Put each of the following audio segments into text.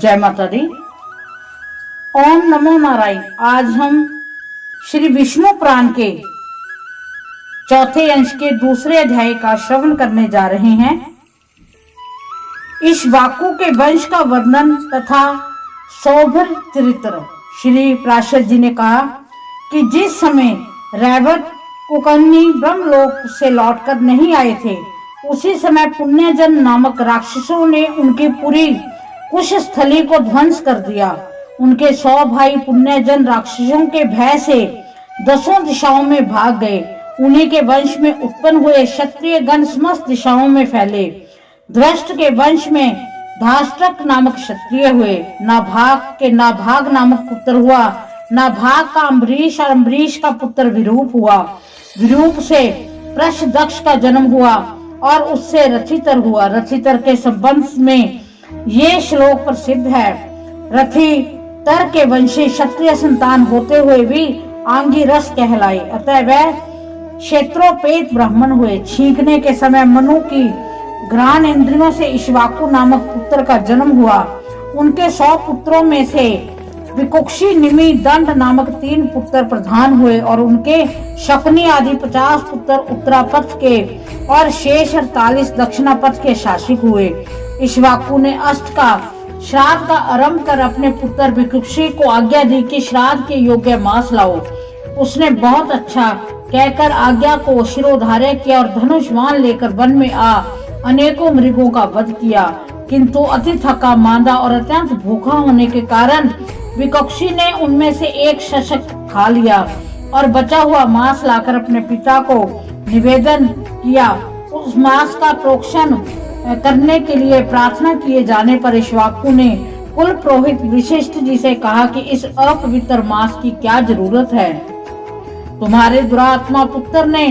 जय माता दी। ओम नमो नारायण। आज हम श्री विष्णु पुराण के चौथे अंश के दूसरे अध्याय का श्रवण करने जा रहे हैं। इक्ष्वाकु के वंश का वर्णन तथा सौभर चरित्र। श्री पराशर जी ने कहा कि जिस समय रैवत कुकर्णी ब्रह्मलोक से लौटकर नहीं आए थे, उसी समय पुण्यजन नामक राक्षसों ने उनकी पूरी कुश स्थली को ध्वंस कर दिया। उनके 100 भाई पुण्यजन राक्षसों के भय से 10 दिशाओं में भाग गए। उन्हीं के वंश में उत्पन्न हुए क्षत्रिय गण समस्त दिशाओं में फैले। धृष्ट के वंश में धाष्ट्रक नामक क्षत्रिय हुए। नाभाग के नाभाग नामक पुत्र हुआ। नाभाग का अम्बरीश और अम्बरीश का पुत्र विरूप हुआ। विरूप से प्रशदक्ष का जन्म हुआ और उससे रथितर हुआ। रथितर के संबंध में ये श्लोक प्रसिद्ध है। रथितर के वंशी क्षत्रिय संतान होते हुए भी आंगिरस कहलाए, अतः वह क्षेत्रोपेत ब्राह्मण हुए। छींकने के समय मनु की घ्राण इंद्रियों से इक्ष्वाकु नामक पुत्र का जन्म हुआ। उनके 100 पुत्रों में से विकुक्षी, निमि, दंड नामक 3 पुत्र प्रधान हुए और उनके शकुनी आदि 50 पुत्र उत्तरापथ के और शेष 48 दक्षिणापथ के शासक हुए। इक्ष्वाकु ने अष्ट का श्राद्ध का आरंभ कर अपने पुत्र विकुक्षी को आज्ञा दी कि श्राद्ध के योग्य मांस लाओ। उसने बहुत अच्छा कहकर आज्ञा को शिरोधार्य किया और धनुष बाण लेकर वन में आ अनेकों मृगों का वध किया, किंतु अति थका, मांदा और अत्यंत भूखा होने के कारण विकुक्षी ने उनमें से एक शशक खा लिया और बचा हुआ मांस लाकर अपने पिता को निवेदन किया। उस मांस का प्रोक्षण करने के लिए प्रार्थना किए जाने पर इक्ष्वाकु ने कुल पुरोहित वशिष्ठ जी से कहा कि इस अपवित्र मांस की क्या जरूरत है। तुम्हारे दुरात्मा पुत्र ने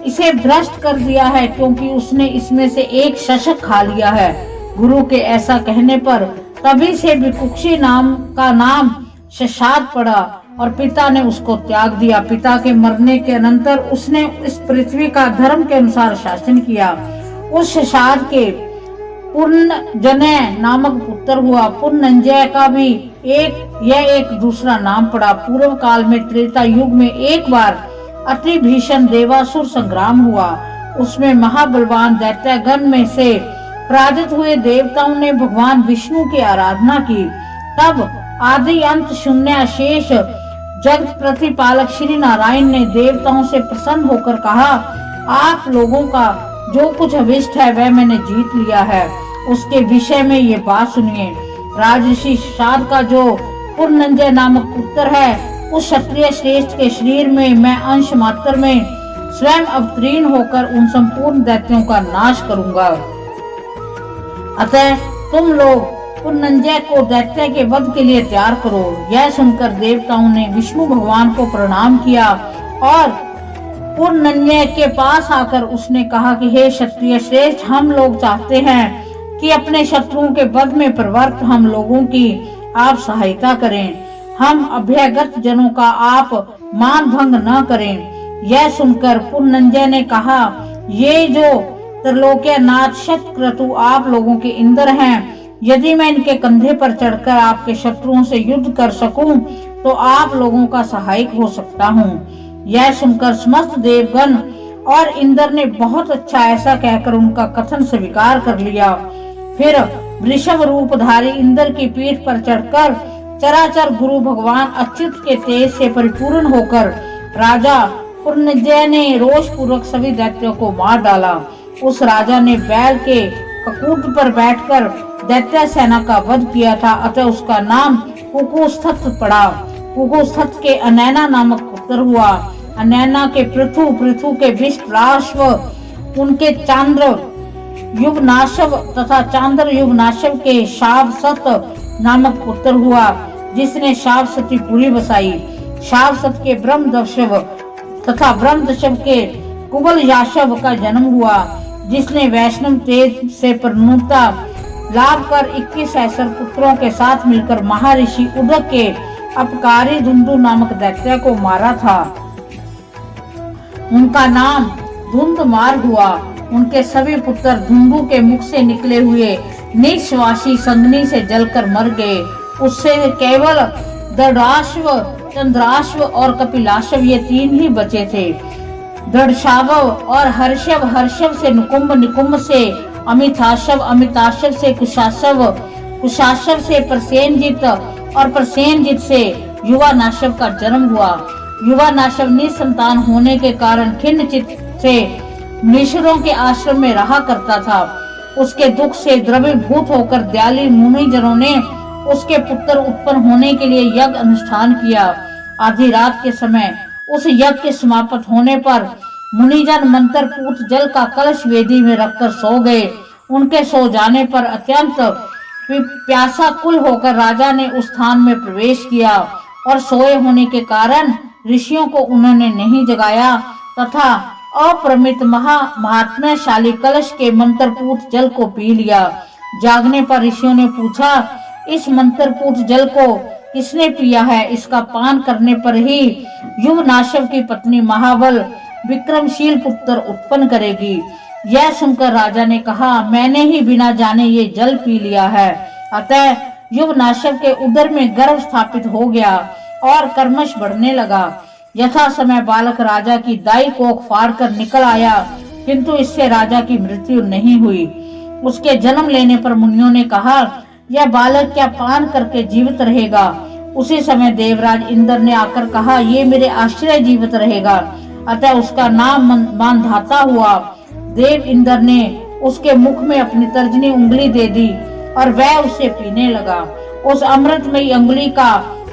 इसे भ्रष्ट कर दिया है, क्योंकि उसने इसमें से एक शशक खा लिया है। गुरु के ऐसा कहने पर तभी से विकुक्षी नाम का नाम शशाद पड़ा और पिता ने उसको त्याग दिया। पिता के मरने के अनंतर उसने इस पृथ्वी का धर्म के अनुसार शासन किया। उस शशाद के पुण्यजनय नामक पुत्र हुआ। पुण्यंजय का भी एक दूसरा नाम पड़ा। पूर्व काल में त्रेता युग में एक बार अति भीषण देवासुर संग्राम हुआ। उसमें महाबलवान दैत्यगण में से पराजित हुए देवताओं ने भगवान विष्णु की आराधना की। तब आदि अंत शून्य शेष जगत प्रतिपालक श्री नारायण ने देवताओं से प्रसन्न होकर कहा, आप लोगों का जो कुछ अभिष्ट है वह मैंने जीत लिया है। उसके विषय में ये बात सुनिए। राजऋषि शशाद का जो पुण्यंजय नामक पुत्र है, उस क्षत्रिय श्रेष्ठ के शरीर में मैं अंश मात्र में स्वयं अवतीर्ण होकर उन संपूर्ण दैत्यों का नाश करूंगा। अतः तुम लोग पुण्यंजय को दैत्य के वध के लिए तैयार करो। यह सुनकर देवताओं ने विष्णु भगवान को प्रणाम किया और पुण्यंजय के पास आकर उसने कहा कि हे क्षत्रिय श्रेष्ठ, हम लोग चाहते हैं कि अपने शत्रुओं के वध में प्रवृत्त हम लोगों की आप सहायता करें। हम अभ्यागत जनों का आप मान भंग न करें। यह सुनकर पुण्यंजय ने कहा, ये जो त्रिलोक्यनाथ शतक्रतु आप लोगों के इंद्र हैं, यदि मैं इनके कंधे पर चढ़कर आपके शत्रुओं से युद्ध कर सकूं तो आप लोगों का सहायक हो सकता हूँ। यह सुनकर समस्त देवगण और इंद्र ने बहुत अच्छा ऐसा कहकर उनका कथन स्वीकार कर लिया। फिर वृषभ रूपधारी इंद्र की पीठ पर चढ़कर चराचर गुरु भगवान अच्युत के तेज से परिपूर्ण होकर राजा पुण्यंजय ने रोष पूर्वक सभी दैत्यों को मार डाला। उस राजा ने बैल के ककूट पर बैठकर दैत्य सेना का वध किया था, अतः उसका नाम कुकुस्थथ पड़ा। कुकुस्थथ के अनैना नामक पुत्र हुआ। अनैना के पृथु, पृथु के विष्टराश्व, उनके चांद्र युवनाशव तथा चांद्र युवनाशव के शावसत नामक पुत्र हुआ, जिसने शावसतीपुरी बसाई। शावसत के ब्रह्मदशव तथा ब्रह्मदशव के कुबल याशव का जन्म हुआ, जिसने वैष्णव तेज से पूर्णता लाभ कर 21 सहस्र पुत्रों के साथ मिलकर महर्षि उदक के अपकारी धुंधु नामक दैत्य को मारा था। उनका नाम धुंधमार हुआ। उनके सभी पुत्र धुंधु के मुख से निकले हुए निश्वासी संगनी से जलकर मर गए। उससे केवल दृढ़ाश्व, चंद्राश्व और कपिलाश्व ये 3 ही बचे थे। दृढ़शाव और हर्षव, हर्षव से निकुंभ, निकुंभ से अमिताशव, अमिताशव से कुशाशव, कुशाशव से प्रसेनजित और प्रसेनजित से युवा नाशव का जन्म हुआ। युवा नाशव निसंतान होने के कारण खिन्न चित्त से मुनीश्वरों के आश्रम में रहा करता था। उसके दुख से द्रवीभूत होकर दयालु मुनिजनों ने उसके पुत्र उत्पन्न होने के लिए यज्ञ अनुष्ठान किया। आधी रात के समय उस यज्ञ के समाप्त होने पर मुनिजन मंत्रपूत जल का कलश वेदी में रखकर सो गए। उनके सो जाने पर अत्यंत प्यासा कुल होकर राजा ने उस स्थान में प्रवेश किया और सोए होने के कारण ऋषियों को उन्होंने नहीं जगाया तथा अप्रमित महात्म्यशाली कलश के मंत्रपूत जल को पी लिया। जागने पर ऋषियों ने पूछा, इस मंत्रपूत जल को किसने पिया है? इसका पान करने पर ही युवनाशव की पत्नी महाबल विक्रमशील पुत्र उत्पन्न करेगी। यह सुनकर राजा ने कहा, मैंने ही बिना जाने ये जल पी लिया है। अतः युवनाशव के उदर में गर्भ स्थापित हो गया और कर्मश बढ़ने लगा। यथा समय बालक राजा की दाई कोख फाड़ कर निकल आया, किंतु इससे राजा की मृत्यु नहीं हुई। उसके जन्म लेने पर मुनियों ने कहा, यह बालक क्या पान करके जीवित रहेगा? उसी समय देवराज इंद्र ने आकर कहा, ये मेरे आश्रय जीवित रहेगा। अतः उसका नाम मानधाता हुआ। देव इंद्र ने उसके मुख में अपनी तर्जनी उंगली दे दी और वह उसे पीने लगा। उस अमृतमयी अंगुली का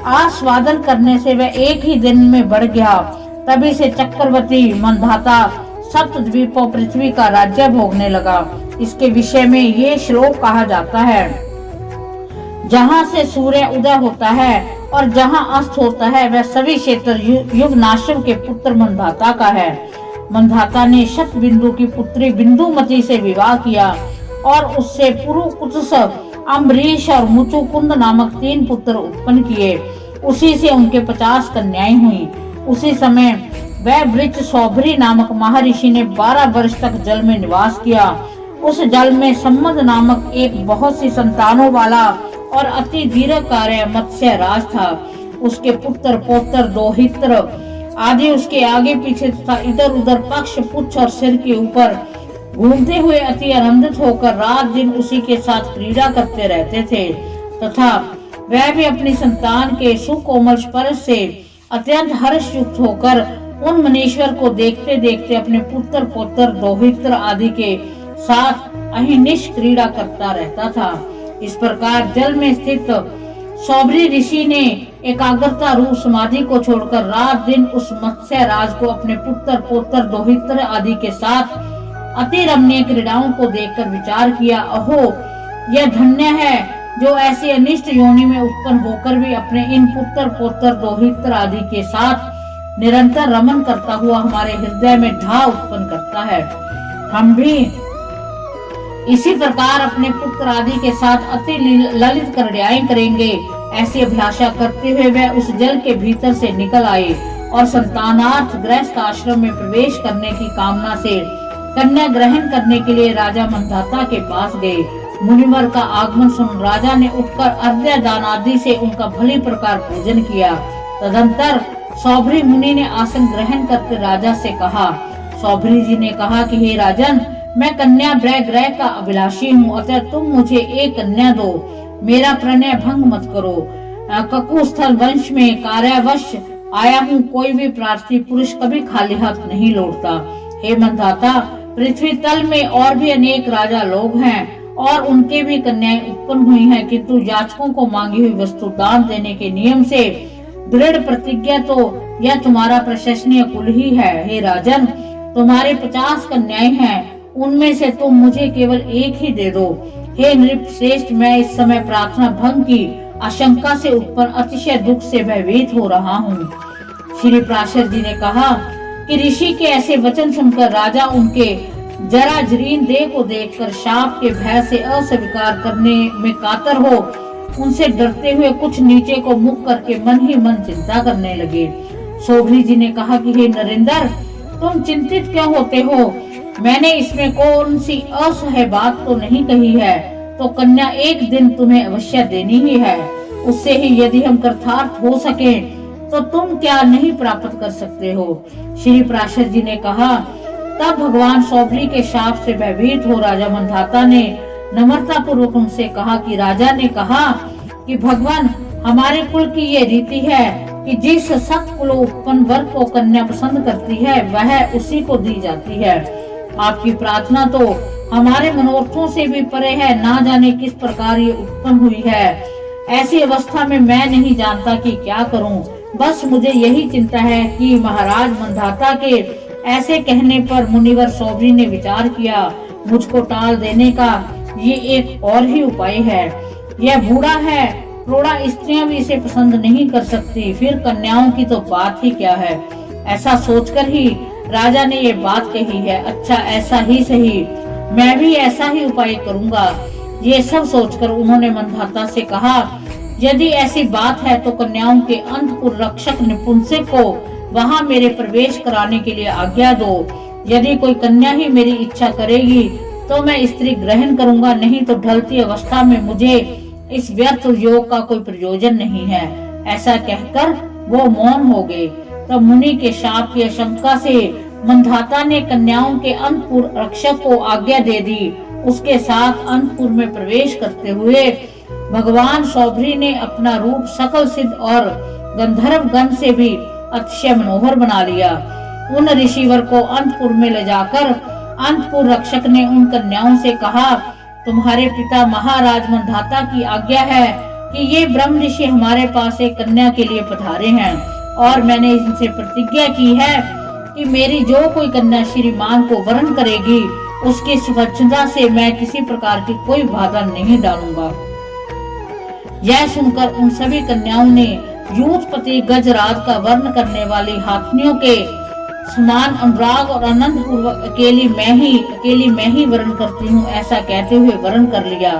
आस्वादन करने से वह एक ही दिन में बढ़ गया। तभी से चक्रवर्ती मानधाता सप्तद्वीपों पृथ्वी का राज्य भोगने लगा। इसके विषय में ये श्लोक कहा जाता है, जहाँ से सूर्य उदय होता है और जहाँ अस्त होता है वह सभी क्षेत्र युवनाशव के पुत्र मानधाता का है। मानधाता ने शतबिंदु की पुत्री बिंदुमती से विवाह किया और उससे पुरुकुत्स, अम्बरीश और मुचुकुंद नामक 3 पुत्र उत्पन्न किए। उसी से उनके 50 कन्याएं हुई। उसी समय वह वृक्ष सौभरी नामक महर्षि ने 12 वर्ष तक जल में निवास किया। उस जल में सम्मद नामक एक बहुत सी संतानों वाला और अति दीर्घकाय मत्स्य राज था। उसके पुत्र पौत्र दोहित्र आदि उसके आगे पीछे तथा इधर उधर पक्ष, पुच्छ और सिर के ऊपर घूमते हुए अति आनंदित होकर रात दिन उसी के साथ क्रीड़ा करते रहते थे तथा वह भी अपनी संतान के सुकोमल स्पर्श से अत्यंत हर्ष युक्त होकर उन मुनीश्वर को देखते देखते अपने पुत्र पौत्र दोहित्र आदि के साथ अहिनिश क्रीड़ा करता रहता था। इस प्रकार जल में स्थित सौभरी ऋषि ने एकाग्रता रूप समाधि को छोड़कर रात दिन उस मत्स्य राज को अपने पुत्र पौत्र दोहित्र आदि के साथ अति रमणीय क्रीड़ाओं को देखकर विचार किया, अहो यह धन्य है जो ऐसी अनिष्ट योनि में उत्पन्न होकर भी अपने इन पुत्र पौत्र दोहित्र आदि के साथ निरंतर रमन करता हुआ हमारे हृदय में ढा उत्पन्न करता है। हम भी इसी प्रकार अपने पुत्र आदि के साथ अति ललित क्रीड़ाएं करेंगे। ऐसी अभिलाषा करते हुए वह उस जल के भीतर से निकल आए और संतानार्थ गृहस्थ आश्रम में प्रवेश करने की कामना से कन्या ग्रहण करने के लिए राजा मानधाता के पास गए। मुनिवर का आगमन सुन राजा ने उठकर अर्घ्य दान आदि से उनका भली प्रकार पूजन किया। तदंतर सौभरी मुनि ने आसन ग्रहण करके राजा से कहा। सौभरी जी ने कहा कि हे राजन, मैं कन्या ग्रह का अभिलाषी हूँ, अतः तुम मुझे एक कन्या दो, मेरा प्रणय भंग मत करो। ककुस्थल वंश में कार्यावश आया हूँ, कोई भी प्रार्थी पुरुष कभी खाली हाथ नहीं लौटता। हे मानधाता, पृथ्वी तल में और भी अनेक राजा लोग हैं और उनके भी कन्याएं उत्पन्न हुई हैं, किंतु याचकों को मांगी हुई वस्तु दान देने के नियम से दृढ़ प्रतिज्ञा तो यह तुम्हारा प्रशंसनीय कुल ही है। हे राजन, तुम्हारे 50 कन्याएं हैं, उनमें से तुम मुझे केवल एक ही दे दो। हे नृप श्रेष्ठ, मैं इस समय प्रार्थना भंग की आशंका से उत्पन्न अतिशय दुख से भयभीत हो रहा हूँ। श्री पराशर जी ने कहा कि ऋषि के ऐसे वचन सुनकर राजा उनके जरा जरीन देह को देखकर शाप के भय से अस्वीकार करने में कातर हो उनसे डरते हुए कुछ नीचे को मुख करके मन ही मन चिंता करने लगे। सौभरी जी ने कहा कि हे नरेंद्र, तुम चिंतित क्यों होते हो? मैंने इसमें कौन सी असह्य बात तो नहीं कही है। तो कन्या एक दिन तुम्हें अवश्य देनी ही है। उससे ही यदि हम कृतार्थ हो सके तो तुम क्या नहीं प्राप्त कर सकते हो। श्री पराशर जी ने कहा, तब भगवान सौभरी के शाप से भयभीत हो राजा मंधाता ने नम्रता पूर्वक उनसे कहा कि राजा ने कहा कि भगवान, हमारे कुल की ये रीति है कि जिस सत कुल उत्पन्न वर को कन्या पसंद करती है वह उसी को दी जाती है। आपकी प्रार्थना तो हमारे मनोरथों से भी परे है, ना जाने किस प्रकार ये उत्पन्न हुई है। ऐसी अवस्था में मैं नहीं जानता कि क्या करूं। बस मुझे यही चिंता है कि महाराज मंधाता के ऐसे कहने पर मुनिवर सौभरी ने विचार किया, मुझको टाल देने का ये एक और ही उपाय है। यह बूढ़ा है, प्रौढ़ा स्त्रियां भी इसे पसंद नहीं कर सकती, फिर कन्याओं की तो बात ही क्या है। ऐसा सोचकर ही राजा ने ये बात कही है। अच्छा, ऐसा ही सही, मैं भी ऐसा ही उपाय करूंगा। ये सब सोचकर उन्होंने मंधाता से कहा, यदि ऐसी बात है तो कन्याओं के अंतपुर रक्षक निपुंसक को वहां मेरे प्रवेश कराने के लिए आज्ञा दो। यदि कोई कन्या ही मेरी इच्छा करेगी तो मैं स्त्री ग्रहण करूंगा, नहीं तो ढलती अवस्था में मुझे इस व्यर्थ योग का कोई प्रयोजन नहीं है। ऐसा कहकर वो मौन हो गए। तब मुनि के शाप की आशंका से मंधाता ने कन्याओं के अंतपुर रक्षक को आज्ञा दे दी। उसके साथ अंतपुर में प्रवेश करते हुए भगवान सौभरी ने अपना रूप सकल सिद्ध और गंधर्व गण से भी अतिशय मनोहर बना लिया। उन ऋषिवर को अंतपुर में ले जाकर अंतपुर रक्षक ने उन कन्याओं से कहा, तुम्हारे पिता महाराज मंधाता की आज्ञा है कि ये ब्रह्म ऋषि हमारे पास एक कन्या के लिए पधारे हैं और मैंने इनसे प्रतिज्ञा की है कि मेरी जो कोई कन्या श्रीमान को वरण करेगी उसकी स्वच्छता से मैं किसी प्रकार की कोई बाधा नहीं डालूंगा। यह सुनकर उन सभी कन्याओं ने यूथपति गजराज का वर्ण करने वाली हाथनियों के समान अनुराग और आनंद पूर्वक अकेली मैं ही वर्ण करती हूँ ऐसा कहते हुए वर्ण कर लिया।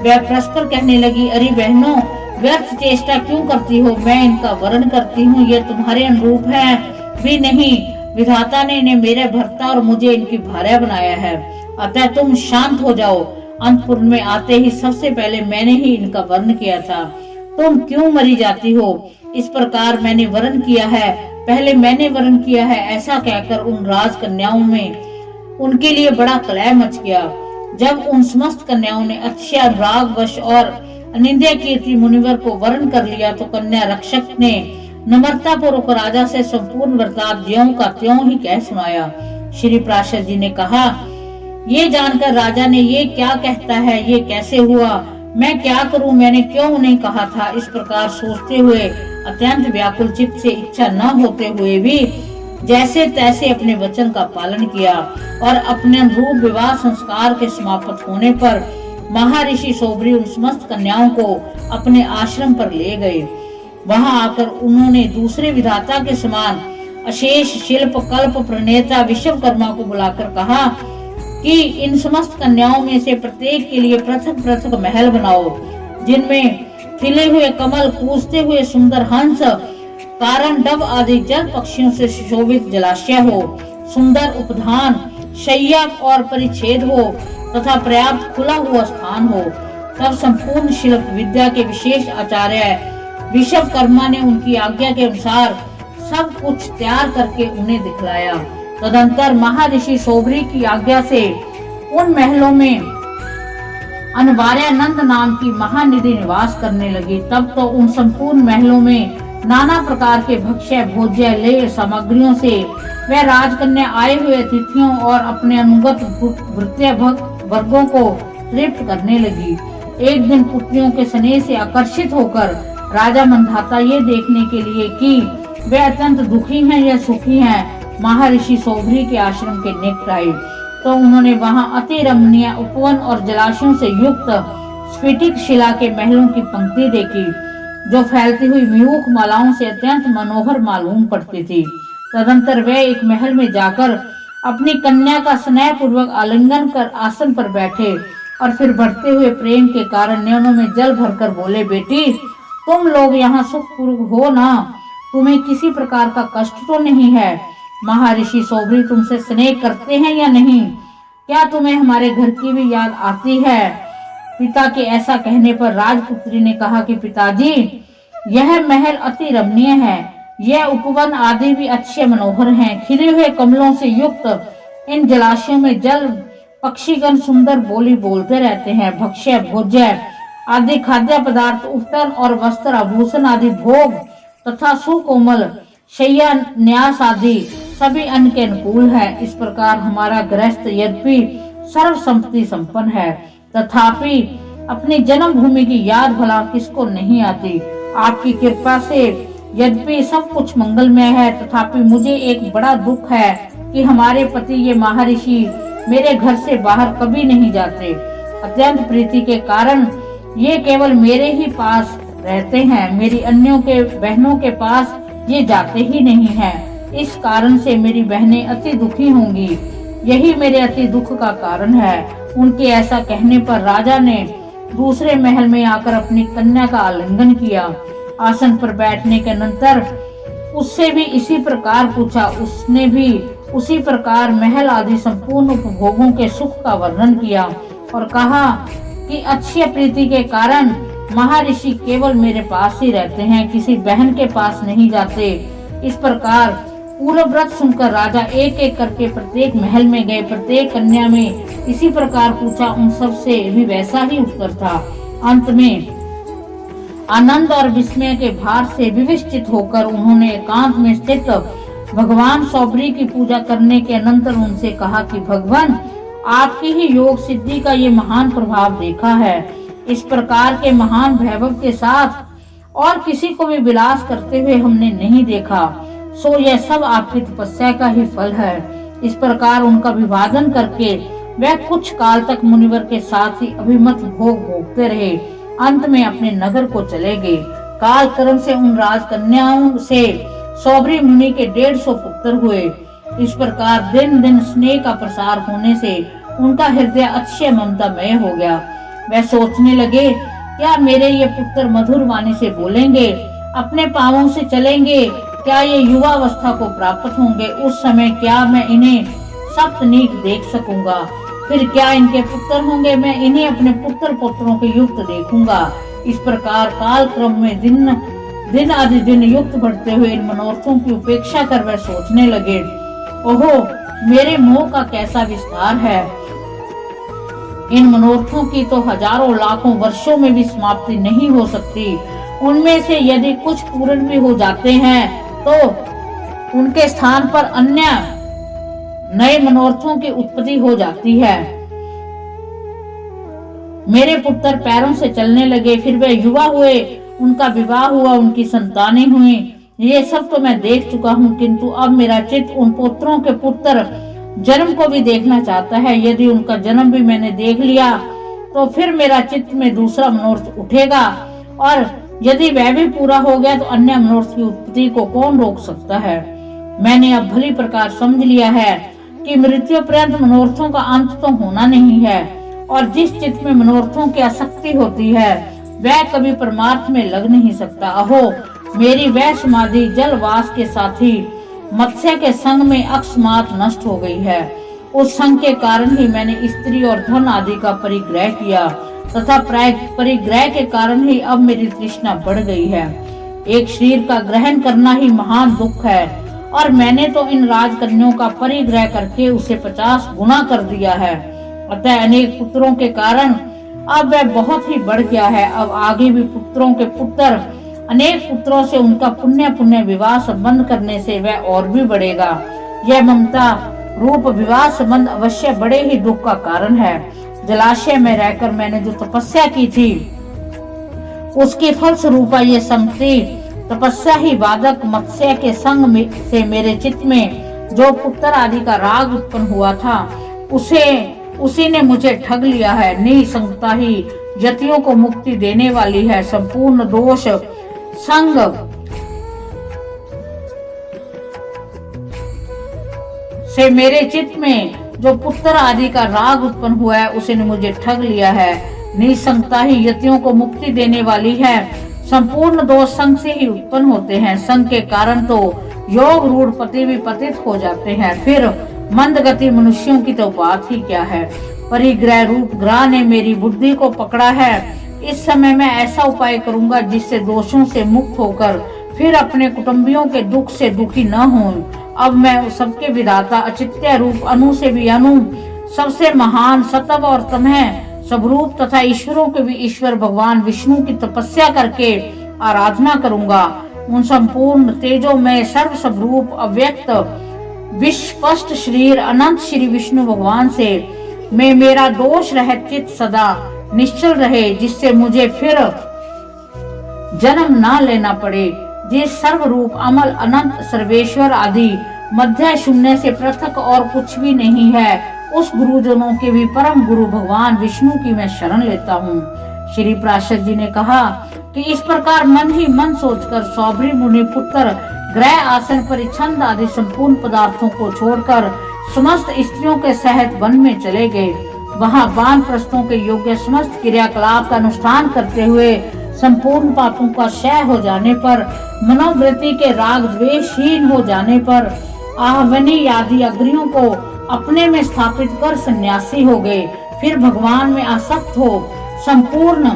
वह परस्पर कहने लगी, अरे बहनों, व्यर्थ चेष्टा क्यों करती हो, मैं इनका वर्ण करती हूँ, ये तुम्हारे अनुरूप है भी नहीं। विधाता ने इन्हें मेरे भर्ता और मुझे इनकी भार्या बनाया है, अतः तुम शांत हो जाओ। अंतपुर में आते ही सबसे पहले मैंने ही इनका वर्ण किया था, तुम क्यों मरी जाती हो। इस प्रकार मैंने वर्ण किया है, पहले मैंने वर्ण किया है, ऐसा कहकर उन राजकन्याओं में उनके लिए बड़ा कलह मच गया। जब उन समस्त कन्याओं ने अतिशय अनुरागवश और अनिंद्य कीर्ति मुनिवर को वर्ण कर लिया तो कन्या रक्षक ने नम्रता पूर्वक राजा से संपूर्ण वृत्तांत ज्यों का त्यों ही कह सुनाया। श्री पराशर जी ने कहा, ये जानकर राजा ने ये क्या कहता है, ये कैसे हुआ, मैं क्या करूं, मैंने क्यों नहीं कहा था। इस प्रकार सोचते हुए अत्यंत व्याकुल चित्त से इच्छा न होते हुए भी जैसे तैसे अपने वचन का पालन किया और अपने अनुरूप विवाह संस्कार के समाप्त होने पर महर्षि सौभरी उन समस्त कन्याओं को अपने आश्रम पर ले गए। वहां आकर उन्होंने दूसरे विधाता के समान अशेष शिल्प कल्प प्रणेता विश्वकर्मा को बुलाकर कहा कि इन समस्त कन्याओं में से प्रत्येक के लिए पृथक पृथक महल बनाओ, जिनमें खिले हुए कमल, कूदते हुए सुंदर हंस, कारण डब आदि जल पक्षियों से सुशोभित जलाशय हो, सुंदर उपधान, शैया और परिच्छेद हो तथा पर्याप्त खुला हुआ स्थान हो। तब संपूर्ण शिल्प विद्या के विशेष आचार्य विश्वकर्मा ने उनकी आज्ञा के अनुसार सब कुछ तैयार करके उन्हें दिखलाया। तदंतर महर्षि सौभरी की आज्ञा से उन महलों में अनवार्यानंद नाम की महानिधि निवास करने लगी। तब तो उन संपूर्ण महलों में नाना प्रकार के भक्ष्य भोज्य लेय सामग्रियों से वह राजकन्या आए हुए अतिथियों और अपने अनुगत भृत्य वर्गों को तृप्त करने लगी। एक दिन पुत्रियों के स्नेह से आकर्षित होकर राजा मंधाता ये देखने के लिए कि वे अत्यंत दुखी हैं या सुखी हैं, महर्षि सौभरी के आश्रम के निकट आए तो उन्होंने वहां अति रमणीय उपवन और जलाशयों से युक्त स्फटिक शिला के महलों की पंक्ति देखी, जो फैलती हुई म्यूख मालाओं से अत्यंत मनोहर मालूम पड़ती थी। तदंतर वे एक महल में जाकर अपनी कन्या का स्नेह पूर्वक आलिंगन कर आसन पर बैठे और फिर बढ़ते हुए प्रेम के कारण नयनों में जल भरकर बोले, बेटी, तुम लोग यहाँ सुखपूर्वक हो ना, तुम्हें किसी प्रकार का कष्ट तो नहीं है। महर्षि सौभरी तुमसे स्नेह करते हैं या नहीं? क्या तुम्हें हमारे घर की भी याद आती है? पिता के ऐसा कहने पर राजपुत्री ने कहा कि पिताजी, यह महल अति रमणीय है, यह उपवन आदि भी अच्छे मनोहर हैं। खिले हुए कमलों से युक्त इन जलाशयों में जल पक्षीगण सुंदर बोली बोलते रहते हैं। भक्ष्य भोज्य आदि खाद्य पदार्थ, उपटन और वस्त्र आभूषण आदि भोग तथा सुकोमल शैया न्यास आदि सभी अन्न के अनुकूल है। इस प्रकार हमारा गृहस्थ यद्यपि सर्व संपत्ति संपन्न है, तथापि अपनी जन्मभूमि की याद भला किसको नहीं आती। आपकी कृपा से यद्यपि सब कुछ मंगलमय है, तथापि मुझे एक बड़ा दुख है कि हमारे पति ये महर्षि मेरे घर से बाहर कभी नहीं जाते। अत्यंत प्रीति के कारण ये केवल मेरे ही पास रहते हैं, मेरी अन्यों के बहनों के पास ये जाते ही नहीं हैं। इस कारण से मेरी बहनें अति दुखी होंगी, यही मेरे अति दुख का कारण है। उनके ऐसा कहने पर राजा ने दूसरे महल में आकर अपनी कन्या का आलिंगन किया। आसन पर बैठने के अनंतर उससे भी इसी प्रकार पूछा। उसने भी उसी प्रकार महल आदि संपूर्ण उपभोगों के सुख का वर्णन किया और कहा कि अच्छी प्रीति के कारण महर्षि केवल मेरे पास ही रहते हैं, किसी बहन के पास नहीं जाते। इस प्रकार पूरा व्रत सुनकर राजा एक एक करके प्रत्येक महल में गए। प्रत्येक कन्या में इसी प्रकार पूछा, उन सब से भी वैसा ही उत्तर था। अंत में आनंद और विस्मय के भार से विविष्टित होकर उन्होंने एकांत में स्थित भगवान सौबरी की पूजा करने के अनंतर उनसे कहा कि भगवान, आपकी ही योग सिद्धि का ये महान प्रभाव देखा है। इस प्रकार के महान वैभव के साथ और किसी को भी विलास करते हुए हमने नहीं देखा, सो यह सब आपकी तपस्या का ही फल है। इस प्रकार उनका विभाजन करके वह कुछ काल तक मुनिवर के साथ ही अभिमत भोग भोगते रहे। अंत में अपने नगर को चले गए। काल क्रम से उन राजकन्याओं से सौबरी मुनि के 150 पुत्र हुए। इस प्रकार दिन दिन स्नेह का प्रसार होने से उनका हृदय अक्षय ममतामय हो गया। वह सोचने लगे, क्या मेरे ये पुत्र मधुर वाणी से बोलेंगे, अपने पांवों से चलेंगे, क्या ये युवावस्था को प्राप्त होंगे? उस समय क्या मैं इन्हें सप्तनीक देख सकूंगा? फिर क्या इनके पुत्र होंगे? मैं इन्हें अपने पुत्र पुत्रों के युक्त देखूंगा। इस प्रकार काल क्रम में दिन आदि दिन युक्त बढ़ते हुए इन मनोरथों की उपेक्षा कर वह सोचने लगे, ओहो, मेरे मोह का कैसा विस्तार है। इन मनोरथों की तो हजारों लाखों वर्षों में भी समाप्ति नहीं हो सकती। उनमें से यदि कुछ पूर्ण भी हो जाते हैं तो उनके स्थान पर अन्य नए मनोरथों की उत्पत्ति हो जाती है। मेरे पुत्र पैरों से चलने लगे, फिर वे युवा हुए, उनका विवाह हुआ, उनकी संतानें हुई। ये सब तो मैं देख चुका हूँ, किंतु अब मेरा चित्त उन पुत्रों के पुत्र जन्म को भी देखना चाहता है। यदि उनका जन्म भी मैंने देख लिया तो फिर मेरा चित्त में दूसरा मनोरथ उठेगा, और यदि वह भी पूरा हो गया तो अन्य मनोरथ की उत्पत्ति को कौन रोक सकता है। मैंने अब भली प्रकार समझ लिया है कि मृत्यु पर्यंत मनोरथों का अंत तो होना नहीं है, और जिस चित्त में मनोरथों की आसक्ति होती है वह कभी परमार्थ में लग नहीं सकता। अहो, मेरी वह समाधि जलवास के साथी मत्स्य के संग में अकस्मात नष्ट हो गई है। उस संग के कारण ही मैंने स्त्री और धन आदि का परिग्रह किया, तथा परिग्रह के कारण ही अब मेरी तृष्णा बढ़ गई है। एक शरीर का ग्रहण करना ही महान दुख है, और मैंने तो इन राजकन्याओं का परिग्रह करके उसे 50 गुना कर दिया है। अतः अनेक पुत्रों के कारण अब वह बहुत ही बढ़ गया है। अब आगे भी पुत्रों के पुत्र, अनेक पुत्रों से उनका पुण्य विवाह संबंध करने से वह और भी बढ़ेगा। यह ममता रूप विवाह संबंध अवश्य बड़े ही दुख का कारण है। जलाशय में रहकर मैंने जो तपस्या की थी उसकी फलस्वरूप ये संपत्ति तपस्या ही बाधक मत्स्य के संग से मेरे चित्त में जो पुत्र आदि का राग उत्पन्न हुआ था उसी ने मुझे ठग लिया है। निसंगता ही यतियों को मुक्ति देने वाली है। संपूर्ण दोष संग से मेरे चित्त में जो पुत्र आदि का राग उत्पन्न हुआ है उसी ने मुझे ठग लिया है। निसंगता ही यतियों को मुक्ति देने वाली है। संपूर्ण दोष संग से ही उत्पन्न होते हैं। संग के कारण तो योग रूढ़ पति भी पतित हो जाते हैं, फिर मंद गति मनुष्यों की तो बात ही क्या है। परिग्रह रूप ग्रह ने मेरी बुद्धि को पकड़ा है। इस समय मैं ऐसा उपाय करूंगा जिससे दोषों से मुक्त होकर फिर अपने कुटुंबियों के दुख से दुखी न हों। अब मैं सबके विधाता अचित्य रूप अनु से भी अनु, सबसे महान सतव और तमह स्वरूप तथा ईश्वरों के भी ईश्वर भगवान विष्णु की तपस्या करके आराधना करूंगा। उन संपूर्ण तेजो में सर्व स्वरूप अव्यक्त विस्पष्ट शरीर अनंत श्री विष्णु भगवान से मैं मेरा दोष रहित चित्त सदा निश्चल रहे, जिससे मुझे फिर जन्म ना लेना पड़े। जिस सर्व रूप अमल अनंत सर्वेश्वर आदि मध्य शून्य से पृथक और कुछ भी नहीं है, उस गुरुजनों के भी परम गुरु भगवान विष्णु की मैं शरण लेता हूँ। श्री पराशर जी ने कहा कि इस प्रकार मन ही मन सोचकर सौभरी मुनि पुत्र ग्रह आसन परिछंद आदि संपूर्ण पदार्थों को छोड़कर समस्त स्त्रियों के सहित वन में चले गए। वहां वानप्रस्थों के योग्य समस्त क्रियाकलाप का अनुष्ठान करते हुए संपूर्ण पापों का क्षय हो जाने पर, मनोवृत्ति के राग द्वेषहीन हो जाने पर, आहवनी आदि अग्नियों को अपने में स्थापित कर सन्यासी हो गए। फिर भगवान में आसक्त हो संपूर्ण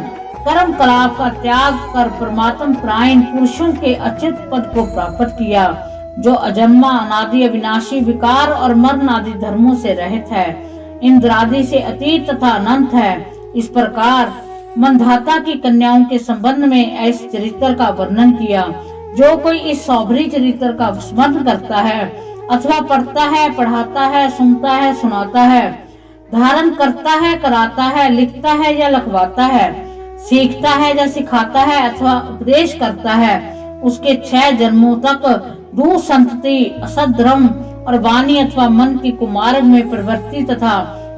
कर्म कलाप का त्याग कर परमात्म प्रायण पुरुषों के अच्युत पद को प्राप्त किया, जो अजन्मा अनादि अविनाशी विकार और मरण आदि धर्मों से रहित है, इंद्रादि से अतीत तथा अनंत है। इस प्रकार मंधाता की कन्याओं के संबंध में ऐसे चरित्र का वर्णन किया। जो कोई इस सौभरी चरित्र का स्मरण करता है अथवा पढ़ता है, पढ़ाता है, सुनता है, सुनाता है, धारण करता है, कराता है, लिखता है या लिखवाता है, सीखता है या सिखाता है अथवा उपदेश करता है, उसके 6 जन्मों तक दू संतति असद्रम और वाणी अथवा मन की कुमार्ग में प्रवृत्ति तथा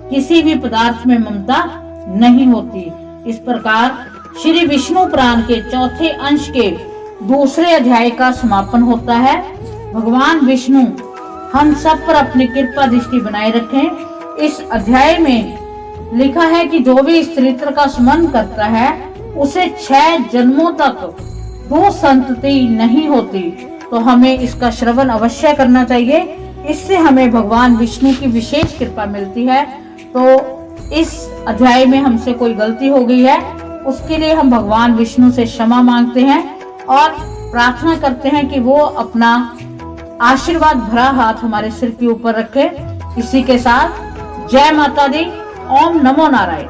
किसी भी पदार्थ में ममता नहीं होती। इस प्रकार श्री विष्णु पुराण के चौथे अंश के दूसरे अध्याय का समापन होता है। भगवान विष्णु हम सब पर अपनी कृपा दृष्टि बनाए रखें। इस अध्याय में लिखा है कि जो भी इस चरित्र का स्मरण करता है उसे 6 जन्मों तक दो संतति नहीं होती, तो हमें इसका श्रवण अवश्य करना चाहिए। इससे हमें भगवान विष्णु की विशेष कृपा मिलती है। तो इस अध्याय में हमसे कोई गलती हो गई है, उसके लिए हम भगवान विष्णु से क्षमा मांगते हैं और प्रार्थना करते हैं कि वो अपना आशीर्वाद भरा हाथ हमारे सिर के ऊपर रखे। इसी के साथ जय माता दी, ओम नमो नारायण।